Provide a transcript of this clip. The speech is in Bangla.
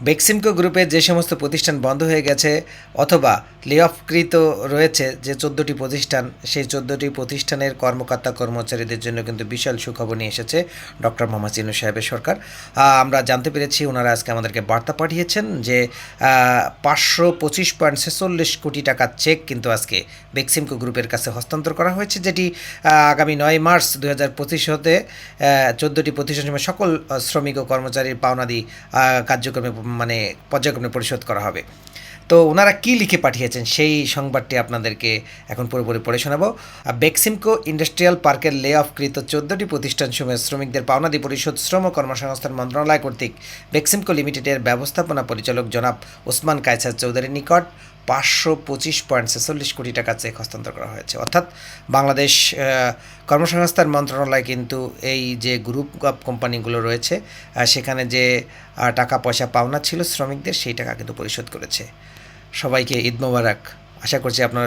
বেক্সিমকো গ্রুপের যে সমস্ত প্রতিষ্ঠান বন্ধ হয়ে গেছে অথবা লে-অফকৃত রয়েছে যে ১৪টি প্রতিষ্ঠান, সেই ১৪টি প্রতিষ্ঠানের কর্মকর্তা কর্মচারীদের জন্য কিন্তু বিশাল সুখবর নিয়ে এসেছে ডক্টর মোহাম্মদ ইউনূস সাহেবের সরকার। আমরা জানতে পেরেছি ওনারা আজকে আমাদেরকে বার্তা পাঠিয়েছেন যে ৫২৫.৪৬ কোটি টাকার চেক কিন্তু আজকে বেক্সিমকো গ্রুপের কাছে হস্তান্তর করা হয়েছে, যেটি আগামী ৯ মার্চ ২০২৫ হতে ১৪টি প্রতিষ্ঠানের সকল শ্রমিক ও কর্মচারীর পাওনাদি কার্যক্রমে পর্যায়ক্রমে পরিশোধ করা হবে। তো ওনারা কি লিখে পাঠিয়েছেন সেই সংবাদটি আপনাদেরকে এখন পুরোপুরি পড়ে শোনাবো। বেক্সিমকো ইন্ডাস্ট্রিয়াল পার্কের লে-অফকৃত ১৪টি প্রতিষ্ঠানসমূহের শ্রমিকদের পাওনাদি পরিশোধ শ্রম ও কর্মসংস্থান মন্ত্রণালয় কর্তৃক বেক্সিমকো লিমিটেডের ব্যবস্থাপনা পরিচালক জনাব ওসমান কায়সার চৌধুরীর নিকট ৫২৫.৪৬ কোটি টাকা চেক হস্তান্তর করা হয়েছে। অর্থাৎ বাংলাদেশ কর্মসংস্থান মন্ত্রণালয় কিন্তু এই যে গ্রুপ অফ কোম্পানিগুলো রয়েছে সেখানে যে টাকা পয়সা পাওনা ছিল শ্রমিকদের, সেই টাকা কিন্তু পরিশোধ করেছে। সবাইকে ঈদ মোবারক। আশা করছি আপনারা